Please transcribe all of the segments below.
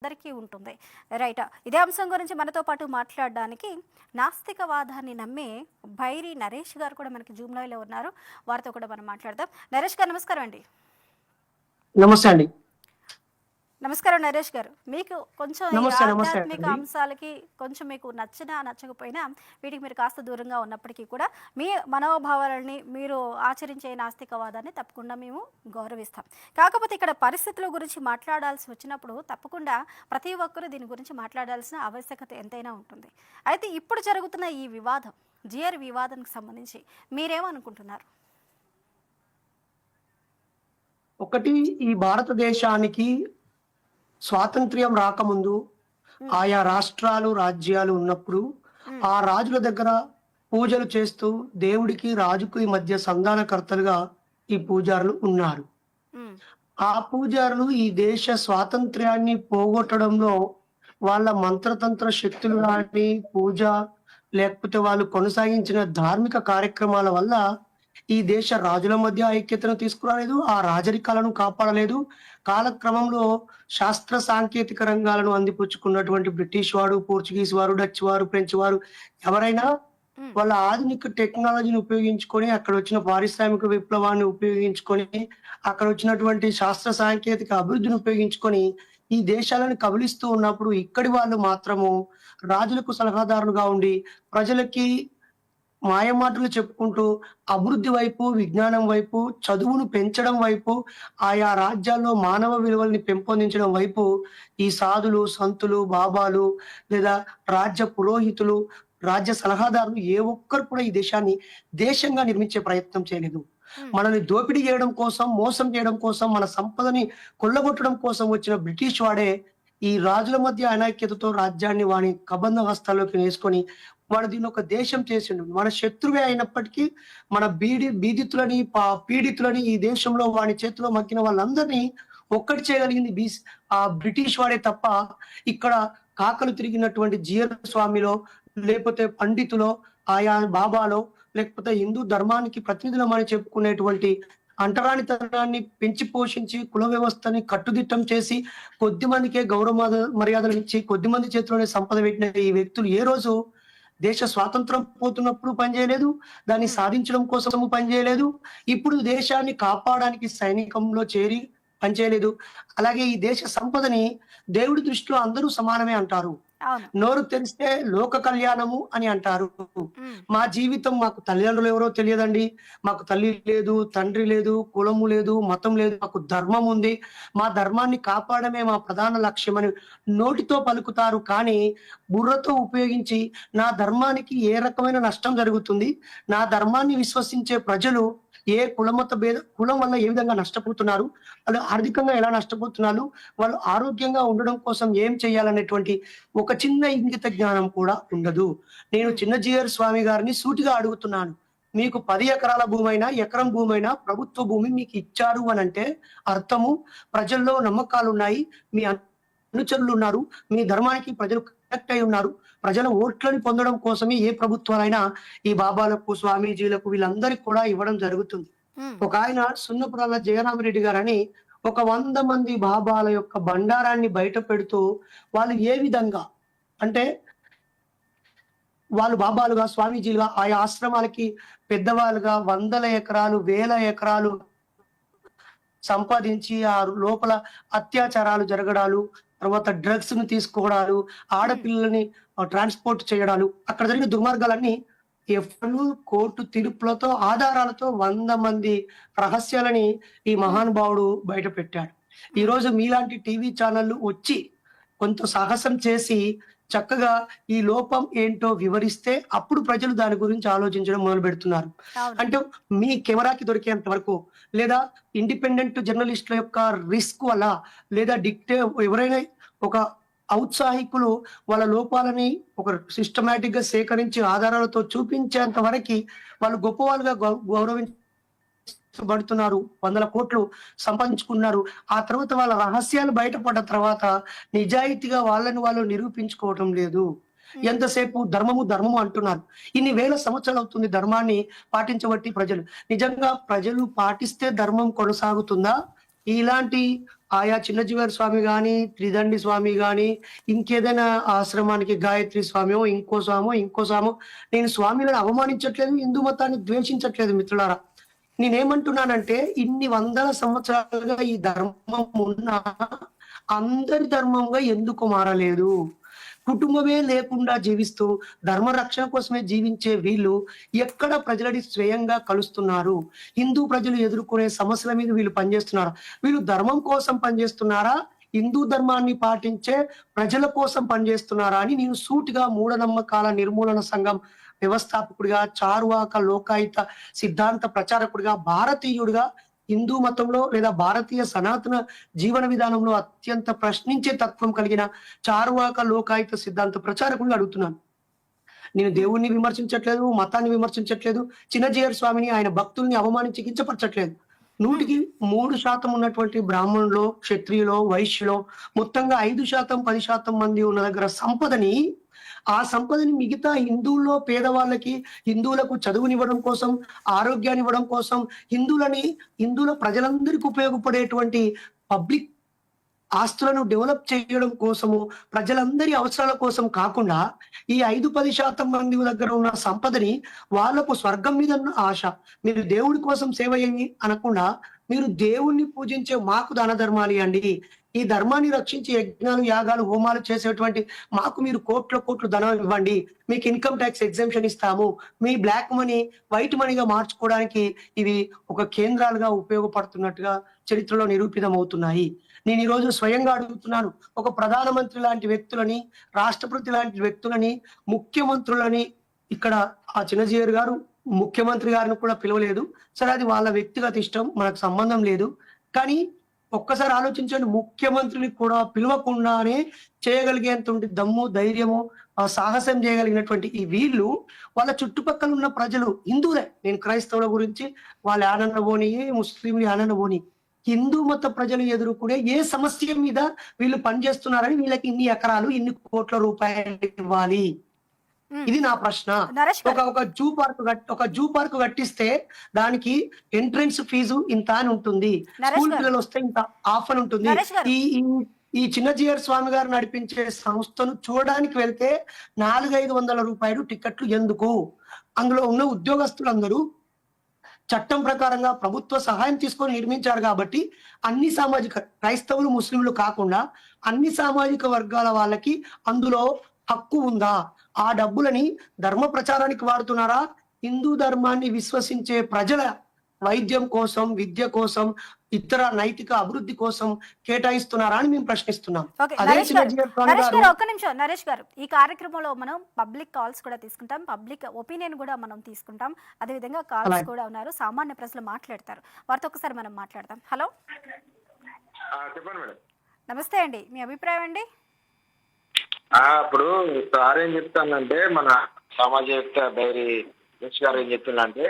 అందరికీ ఉంటుంది. రైట్. ఇదే అంశం గురించి మనతో పాటు మాట్లాడడానికి నాస్తికవాదాన్ని నమ్మే భైరి నరేష్ గారు కూడా మనకి జూమ్ లైవ్లో ఉన్నారు. వారితో కూడా మనం మాట్లాడదాం. నరేష్ గారు నమస్కారం అండి. నమస్తే అండి. నమస్కారం నరేష్ గారు. మీకు కొంచెం ఈ నమస్తే ఆధ్యాత్మిక అండి. అంశాలకి కొంచెం మీకు నచ్చినా నచ్చకపోయినా వీటికి మీరు కాస్త దూరంగా ఉన్నప్పటికీ కూడా మీ మనోభావాలని మీరు ఆచరించే నాస్తికవాదాన్ని తప్పకుండా మేము గౌరవిస్తాం. కాకపోతే ఇక్కడ పరిస్థితుల గురించి మాట్లాడాల్సి వచ్చినప్పుడు తప్పకుండా ప్రతి ఒక్కరూ దీని గురించి మాట్లాడాల్సిన ఆవశ్యకత ఎంతైనా ఉంటుంది. అయితే ఇప్పుడు జరుగుతున్న ఈ వివాదం, జిఆర్ వివాదానికి సంబంధించి మీరేమనుకుంటున్నారు? ఒకటి, ఈ భారతదేశానికి స్వాతంత్ర్యం రాకముందు ఆయా రాష్ట్రాలు, రాజ్యాలు ఉన్నప్పుడు ఆ రాజుల దగ్గర పూజలు చేస్తూ దేవుడికి, రాజుకి మధ్య సంధానకర్తలుగా ఈ పూజారులు ఉన్నారు. ఆ పూజారులు ఈ దేశ స్వాతంత్ర్యాన్ని పోగొట్టడంలో వాళ్ళ మంత్రతంత్ర శక్తులు కానీ, పూజ లేకపోతే వాళ్ళు కొనసాగించిన ధార్మిక కార్యక్రమాల వల్ల ఈ దేశ రాజుల మధ్య ఐక్యతను తీసుకురాలేదు, ఆ రాజరికాలను కాపాడలేదు. కాలక్రమంలో శాస్త్ర సాంకేతిక రంగాలను అందిపుచ్చుకున్నటువంటి బ్రిటిష్ వాడు, పోర్చుగీస్ వారు, డచ్ వారు, ఫ్రెంచ్ వారు ఎవరైనా వాళ్ళ ఆధునిక టెక్నాలజీని ఉపయోగించుకొని, అక్కడ వచ్చిన పారిశ్రామిక విప్లవాన్ని ఉపయోగించుకొని, అక్కడ వచ్చినటువంటి శాస్త్ర సాంకేతిక అభివృద్ధిని ఉపయోగించుకొని ఈ దేశాలను కబలిస్తూ ఉన్నప్పుడు ఇక్కడి వాళ్ళు మాత్రము రాజులకు సలహాదారులుగా ఉండి ప్రజలకి మాయమాటలు చెప్పుకుంటూ అభివృద్ధి వైపు, విజ్ఞానం వైపు, చదువును పెంచడం వైపు, ఆయా రాజ్యాల్లో మానవ విలువల్ని పెంపొందించడం వైపు ఈ సాధులు, సంతులు, బాబాలు లేదా రాజ్య పురోహితులు, రాజ్య సలహాదారులు ఏ ఒక్కరు కూడా ఈ దేశాన్ని దేశంగా నిర్మించే ప్రయత్నం చేయలేదు. మనల్ని దోపిడీ చేయడం కోసం, మోసం చేయడం కోసం, మన సంపదని కొల్లగొట్టడం కోసం వచ్చిన బ్రిటిష్ వాడే ఈ రాజుల మధ్య అనైక్యతతో రాజ్యాన్ని వాని కబంధ హస్తాల్లోకి వేసుకొని వాడు దీన్ని ఒక దేశం చేసిండు. మన శత్రువే అయినప్పటికీ మన బీదితులని పీడితులని ఈ దేశంలో వాని చేతిలో మక్కిన వాళ్ళందరినీ ఒక్కటి చేయగలిగింది ఆ బ్రిటిష్ వాడే తప్ప ఇక్కడ కాకలు తిరిగినటువంటి జిఆర్ స్వామిలో, లేకపోతే పండితులో, ఆయా బాబాలో, లేకపోతే హిందూ ధర్మానికి ప్రతినిధులమని చెప్పుకునేటువంటి అంటరానితనాన్ని పెంచి పోషించి కుల వ్యవస్థని కట్టుదిట్టం చేసి కొద్ది మందికే గౌరవ మర్యాదలు ఇచ్చి కొద్ది మంది చేతిలోనే సంపద పెట్టిన ఈ వ్యక్తులు ఏ రోజు దేశ స్వాతంత్రం పోతున్నప్పుడు పనిచేయలేదు, దాన్ని సాధించడం కోసం పనిచేయలేదు, ఇప్పుడు దేశాన్ని కాపాడడానికి సైనికంలో చేరి పనిచేయలేదు. అలాగే ఈ దేశ సంపదని దేవుడి దృష్టిలో అందరూ సమానమే అంటారు. నోరు తెరిస్తే లోక కళ్యాణము అని అంటారు. మా జీవితం, మాకు తల్లిదండ్రులు ఎవరో తెలియదండి, మాకు తల్లి లేదు, తండ్రి లేదు, కులము లేదు, మతం లేదు, మాకు ధర్మం ఉంది, మా ధర్మాన్ని కాపాడమే మా ప్రధాన లక్ష్యం అని నోటితో పలుకుతారు. కానీ బుర్రతో ఉపయోగించి నా ధర్మానికి ఏ రకమైన నష్టం జరుగుతుంది, నా ధర్మాన్ని విశ్వసించే ప్రజలు ఏ కులం వల్ల ఏ విధంగా నష్టపోతున్నారు, వాళ్ళు ఆర్థికంగా ఎలా నష్టపోతున్నారు, వాళ్ళు ఆరోగ్యంగా ఉండడం కోసం ఏం చేయాలనేటువంటి ఒక చిన్న ఇంగిత జ్ఞానం కూడా ఉండదు. నేను చిన్న జిఆర్ స్వామి గారిని సూటిగా అడుగుతున్నాను, మీకు 10 ఎకరాల భూమైనా, ఎకరం భూమైనా ప్రభుత్వ భూమి మీకు ఇచ్చారు అని అంటే అర్థము ప్రజల్లో నమ్మకాలు ఉన్నాయి, మీ అనుచరులు ఉన్నారు, మీ ధర్మానికి ప్రజలు కనెక్ట్ అయి ఉన్నారు, ప్రజల ఓట్లను పొందడం కోసమే ఏ ప్రభుత్వాలైనా ఈ బాబాలకు, స్వామీజీలకు వీళ్ళందరికీ కూడా ఇవ్వడం జరుగుతుంది. ఒక ఆయన సున్నపురాల జయరామరెడ్డి గారని ఒక 100 మంది బాబాల యొక్క బండారాన్ని బయట పెడుతూ వాళ్ళు ఏ విధంగా అంటే వాళ్ళు బాబాలుగా, స్వామీజీలుగా ఆయా ఆశ్రమాలకి పెద్దవాళ్ళుగా వందల ఎకరాలు, వేల ఎకరాలు సంపాదించి ఆ లోపల అత్యాచారాలు జరగడాలు, తర్వాత డ్రగ్స్ ను తీసుకోవడాలు, ఆడపిల్లలని ట్రాన్స్పోర్ట్ చేయడాలు, అక్కడ జరిగిన దుర్మార్గాలన్నీ ఎఫ్లు, కోర్టు తీర్పులతో, ఆధారాలతో 100 మంది రహస్యాలని ఈ మహానుభావుడు బయట పెట్టాడు. ఈ రోజు మీలాంటి టీవీ ఛానళ్ళు వచ్చి కొంత సాహసం చేసి చక్కగా ఈ లోపం ఏంటో వివరిస్తే అప్పుడు ప్రజలు దాని గురించి ఆలోచించడం మొదలు పెడుతున్నారు. అంటే మీ కెమెరాకి దొరికేంత వరకు, లేదా ఇండిపెండెంట్ జర్నలిస్టుల యొక్క రిస్క్ వల్ల, లేదా ఎవరైనా ఒక ఔత్సాహికులు వాళ్ళ లోపాలని ఒక సిస్టమేటిక్ గా సేకరించి ఆధారాలతో చూపించేంత వరకు వాళ్ళు గొప్పవాళ్ళుగా గౌరవించబడుతున్నారు, 100 కోట్లు సంపాదించుకున్నారు. ఆ తర్వాత వాళ్ళ రహస్యాలు బయటపడ్డ తర్వాత నిజాయితీగా వాళ్ళని వాళ్ళు నిరూపించుకోవటం లేదు. ఎంతసేపు ధర్మము అంటున్నారు. ఇన్ని వేల సంవత్సరాలు అవుతుంది ధర్మాన్ని పాటించబట్టి ప్రజలు. నిజంగా ప్రజలు పాటిస్తే ధర్మం కొనసాగుతుందా, ఇలాంటి ఆయా చిన్నజీవర్ స్వామి గాని, త్రిదండి స్వామి గాని, ఇంకేదైనా ఆశ్రమానికి గాయత్రి స్వామో, ఇంకో స్వామో నేను స్వామిలను అవమానించట్లేదు, హిందూ మతాన్ని ద్వేషించట్లేదు మిత్రులారా. నేనేమంటున్నానంటే ఇన్ని వందల సంవత్సరాలుగా ఈ ధర్మం ఉన్నా అందరి ధర్మంగా ఎందుకు మారలేదు? కుటుంబమే లేకుండా జీవిస్తూ ధర్మ రక్షణ కోసమే జీవించే వీళ్ళు ఎక్కడ ప్రజలని స్వయంగా కలుస్తున్నారు? హిందూ ప్రజలు ఎదుర్కొనే సమస్యల మీద వీళ్ళు పనిచేస్తున్నారు. వీళ్ళు ధర్మం కోసం పనిచేస్తున్నారా? హిందూ ధర్మాన్ని పాటించే ప్రజల కోసం పనిచేస్తున్నారా అని నేను సూటిగా మూఢనమ్మకాల నిర్మూలన సంఘం వ్యవస్థాపకుడిగా, చారువాక లోకాయుత సిద్ధాంత ప్రచారకుడిగా, భారతీయుడిగా హిందూ మతంలో లేదా భారతీయ సనాతన జీవన విధానంలో అత్యంత ప్రశ్నించే తత్వం కలిగిన చారువాక లోకాయుత సిద్ధాంత ప్రచారకుడిగా అడుగుతున్నాను. నేను దేవుణ్ణి విమర్శించట్లేదు, మతాన్ని విమర్శించట్లేదు, చిన్నజీయర్ స్వామిని ఆయన భక్తుల్ని అవమానించి కించపరచట్లేదు. 3% ఉన్నటువంటి బ్రాహ్మణులో, క్షత్రియులో, వైశ్యులో మొత్తంగా 5%, 10% మంది ఉన్న దగ్గర ఆ సంపదని మిగతా హిందువుల్లో పేదవాళ్ళకి, హిందువులకు చదువునివ్వడం కోసం, ఆరోగ్యాన్ని ఇవ్వడం కోసం, హిందువుల ప్రజలందరికీ ఉపయోగపడేటువంటి పబ్లిక్ ఆస్తులను డెవలప్ చేయడం కోసము, ప్రజలందరి అవసరాల కోసం కాకుండా, ఈ 5-10% మంది దగ్గర ఉన్న సంపదని వాళ్ళకు స్వర్గం మీద ఉన్న ఆశ, మీరు దేవుడి కోసం సేవ చేయండి అనకుండా, మీరు దేవుణ్ణి పూజించే మాకు దాన ధర్మాలు ఇయ్యండి. ఈ ధర్మాన్ని రక్షించి యజ్ఞాలు, యాగాలు, హోమాలు చేసేటువంటి మాకు మీరు కోట్ల ధనం ఇవ్వండి. మీకు ఇన్‌కమ్ టాక్స్ ఎగ్జెంప్షన్ ఇస్తాము. మీ బ్లాక్ మనీ వైట్ మనీగా మార్చుకోవడానికి ఇవి ఒక కేంద్రాలుగా ఉపయోగపడుతున్నట్టుగా చరిత్రలో నిరూపితమవుతున్నాయి. నేను ఈరోజు స్వయంగా అడుగుతున్నాను. ఒక ప్రధానమంత్రి లాంటి వ్యక్తులని, రాష్ట్రపతి లాంటి వ్యక్తులని, ముఖ్యమంత్రులని ఇక్కడ ఆ చిన్నజీయర్ గారు ముఖ్యమంత్రి గారిని కూడా పిలవలేదు. సరే అది వాళ్ళ వ్యక్తిగత ఇష్టం. మనకు సంబంధం లేదు. కానీ ఒక్కసారి ఆలోచించండి. ముఖ్యమంత్రిని కూడా పిలవకుండానే చేయగలిగేంటువంటి దమ్ము, ధైర్యము, సాహసం చేయగలిగినటువంటి ఈ వీళ్ళు వాళ్ళ చుట్టుపక్కల ఉన్న ప్రజలు హిందువులే. నేను క్రైస్తవుల గురించి వాళ్ళు ఆనందపోని, ముస్లింలు ఆనందపోని, హిందూ మత ప్రజలు ఎదుర్కొనే ఏ సమస్య మీద వీళ్ళు పనిచేస్తున్నారని వీళ్ళకి ఇన్ని ఎకరాలు, ఇన్ని కోట్ల రూపాయలు ఇవ్వాలి? ఇది నా ప్రశ్న. నరేష్ గారు ఒక జూ పార్క్ కట్టిస్తే దానికి ఎంట్రన్స్ ఫీజు ఇంత అని ఉంటుంది. నరేష్ స్కూల్ గారు పిల్లలు వస్తే ఇంత ఆఫ్ అని ఉంటుంది. నరేష్ గారు ఈ ఈ ఈ చిన్నజీయర్ స్వామి గారు నడిపించే సంస్థను చూడడానికి వెళ్తే 400-500 రూపాయలు టికెట్లు ఎందుకు? అందులో ఉన్న ఉద్యోగస్తులందరూ చట్టం ప్రకారంగా ప్రభుత్వ సహాయం తీసుకొని నిర్మించారు కాబట్టి అన్ని సామాజిక, క్రైస్తవులు, ముస్లింలు కాకుండా అన్ని సామాజిక వర్గాల వాళ్ళకి అందులో హక్కు ఉందా? ఆ డబ్బులని ధర్మ ప్రచారానికి వాడుతున్నారా? హిందూ ధర్మాన్ని విశ్వసించే ప్రజల వైద్యం కోసం, విద్య కోసం, ఇతర నైతిక అభివృద్ధి కోసం కేటాయిస్తున్నారా అని మేము ప్రశ్నిస్తున్నాం. ఓకే అదే నరేష్ గారు చిన్నజీయర్ స్వామి నరేష్ గారు గారు ఒక్క నిమిషం. నరేష్ గారు, ఈ కార్యక్రమంలో మనం పబ్లిక్ కాల్స్ కూడా తీసుకుంటాం, పబ్లిక్ ఒపీనియన్ కూడా మనం తీసుకుంటాం. అదేవిధంగా కాల్స్ అలాగే కూడా ఉన్నారు, సామాన్య ప్రజలు మాట్లాడతారు, వారితో ఒకసారి మనం మాట్లాడదాం. హలో, చెప్పండి మేడం. నమస్తే అండి, మీ అభిప్రాయం అండి? ఇప్పుడు సార్ ఏం చెప్తానంటే, మన సామాజిక డైరీ గారు ఏం చెప్తుందంటే,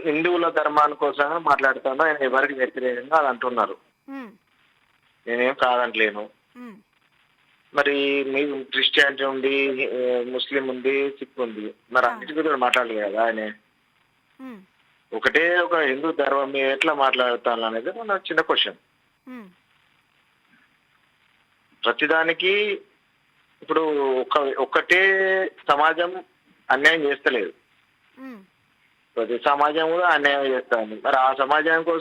హిందువుల ధర్మాని కోసం మాట్లాడుతాను, ఆయన ఎవరికి వ్యతిరేకంగా అది అంటున్నారు. ఉమ్, నేనేం కాదంటలేను. ఉమ్, మరి మీకు క్రిస్టియానిటీ ఉంది, ముస్లిం ఉంది, సిక్ ఉంది, మరి అన్నిటి గురించి మాట్లాడలేదు కదా ఆయన. ఉమ్, ఒకటే ఒక హిందూ ధర్మం మీద ఎట్లా మాట్లాడుతాను అనేది మన చిన్న క్వశ్చన్. ఉమ్, ప్రతిదానికి ఇప్పుడు ఒక్కటే సమాజం అన్యాయం చేస్తలేదు, ఉమ్. ప్రతి సమాజం కూడా అన్యాయం చేస్తుంది. మరి ఆ సమాజం కోసం